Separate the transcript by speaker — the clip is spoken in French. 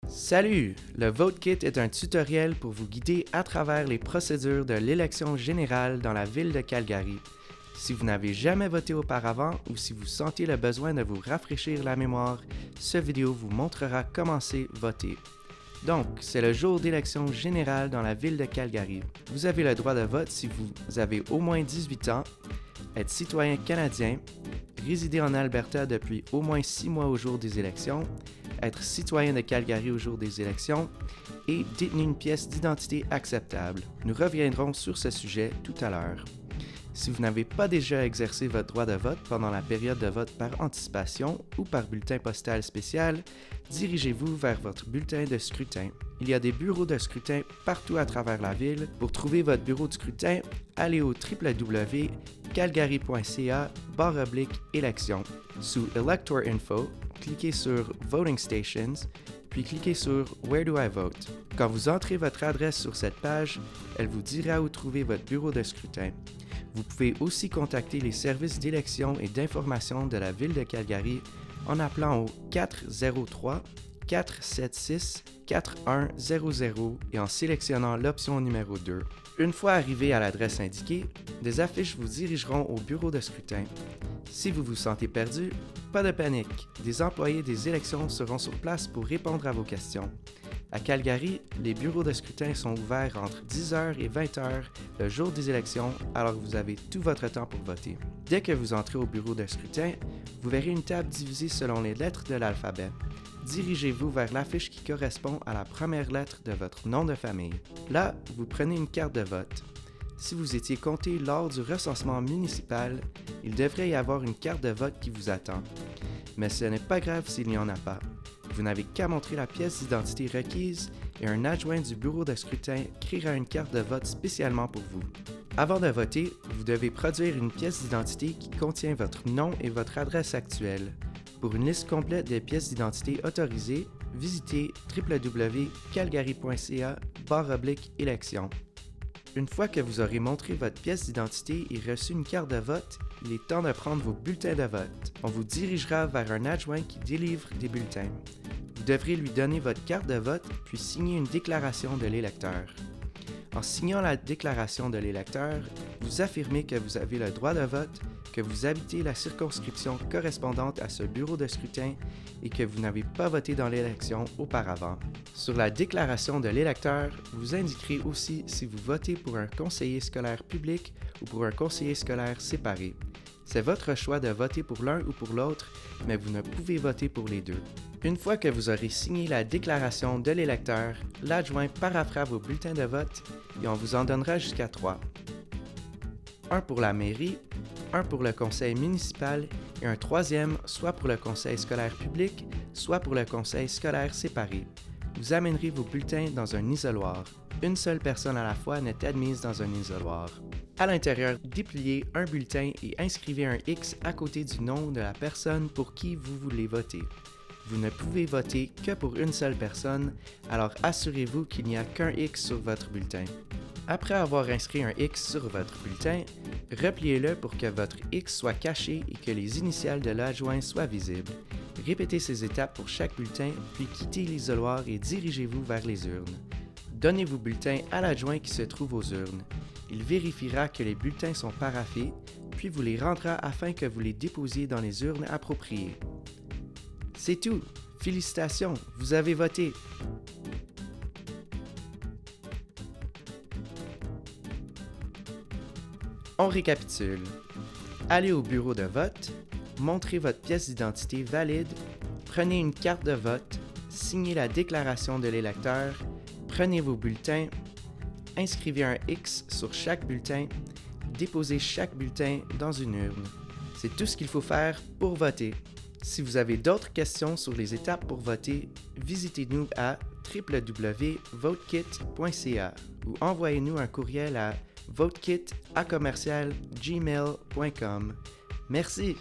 Speaker 1: Salut! Le VoteKit est un tutoriel pour vous guider à travers les procédures de l'élection générale dans la ville de Calgary. Si vous n'avez jamais voté auparavant ou si vous sentez le besoin de vous rafraîchir la mémoire, cette vidéo vous montrera comment voter. Donc, c'est le jour d'élection générale dans la ville de Calgary. Vous avez le droit de vote si vous avez au moins 18 ans, êtes citoyen canadien, résider en Alberta depuis au moins 6 mois au jour des élections, être citoyen de Calgary au jour des élections et détenir une pièce d'identité acceptable. Nous reviendrons sur ce sujet tout à l'heure. Si vous n'avez pas déjà exercé votre droit de vote pendant la période de vote par anticipation ou par bulletin postal spécial, dirigez-vous vers votre bulletin de scrutin. Il y a des bureaux de scrutin partout à travers la ville. Pour trouver votre bureau de scrutin, allez au www.calgary.ca/élections. Sous Elector Info, cliquez sur Voting Stations, puis cliquez sur Where do I vote? Quand vous entrez votre adresse sur cette page, elle vous dira où trouver votre bureau de scrutin. Vous pouvez aussi contacter les services d'élection et d'information de la ville de Calgary en appelant au 403-476-4100 et en sélectionnant l'option numéro 2. Une fois arrivé à l'adresse indiquée, des affiches vous dirigeront au bureau de scrutin. Si vous vous sentez perdu, pas de panique, des employés des élections seront sur place pour répondre à vos questions. À Calgary, les bureaux de scrutin sont ouverts entre 10h et 20h le jour des élections, alors que vous avez tout votre temps pour voter. Dès que vous entrez au bureau de scrutin, vous verrez une table divisée selon les lettres de l'alphabet. Dirigez-vous vers l'affiche qui correspond à la première lettre de votre nom de famille. Là, vous prenez une carte de vote. Si vous étiez compté lors du recensement municipal, il devrait y avoir une carte de vote qui vous attend. Mais ce n'est pas grave s'il n'y en a pas. Vous n'avez qu'à montrer la pièce d'identité requise et un adjoint du bureau de scrutin créera une carte de vote spécialement pour vous. Avant de voter, vous devez produire une pièce d'identité qui contient votre nom et votre adresse actuelle. Pour une liste complète des pièces d'identité autorisées, visitez www.calgary.ca/élections. Une fois que vous aurez montré votre pièce d'identité et reçu une carte de vote, il est temps de prendre vos bulletins de vote. On vous dirigera vers un adjoint qui délivre des bulletins. Vous devrez lui donner votre carte de vote puis signer une déclaration de l'électeur. En signant la déclaration de l'électeur, vous affirmez que vous avez le droit de vote, que vous habitez la circonscription correspondante à ce bureau de scrutin et que vous n'avez pas voté dans l'élection auparavant. Sur la déclaration de l'électeur, vous indiquerez aussi si vous votez pour un conseiller scolaire public ou pour un conseiller scolaire séparé. C'est votre choix de voter pour l'un ou pour l'autre, mais vous ne pouvez voter pour les deux. Une fois que vous aurez signé la déclaration de l'électeur, l'adjoint paraphera vos bulletins de vote et on vous en donnera jusqu'à 3. Un pour la mairie, un pour le conseil municipal et un troisième soit pour le conseil scolaire public, soit pour le conseil scolaire séparé. Vous amènerez vos bulletins dans un isoloir. Une seule personne à la fois n'est admise dans un isoloir. À l'intérieur, dépliez un bulletin et inscrivez un X à côté du nom de la personne pour qui vous voulez voter. Vous ne pouvez voter que pour une seule personne, alors assurez-vous qu'il n'y a qu'un X sur votre bulletin. Après avoir inscrit un X sur votre bulletin, repliez-le pour que votre X soit caché et que les initiales de l'adjoint soient visibles. Répétez ces étapes pour chaque bulletin, puis quittez l'isoloir et dirigez-vous vers les urnes. Donnez vos bulletins à l'adjoint qui se trouve aux urnes. Il vérifiera que les bulletins sont paraphés, puis vous les rendra afin que vous les déposiez dans les urnes appropriées. C'est tout! Félicitations, vous avez voté! On récapitule. Allez au bureau de vote, montrez votre pièce d'identité valide, prenez une carte de vote, signez la déclaration de l'électeur, prenez vos bulletins, inscrivez un X sur chaque bulletin, déposez chaque bulletin dans une urne. C'est tout ce qu'il faut faire pour voter. Si vous avez d'autres questions sur les étapes pour voter, visitez-nous à www.votekit.ca ou envoyez-nous un courriel à votekit@gmail.com. Merci!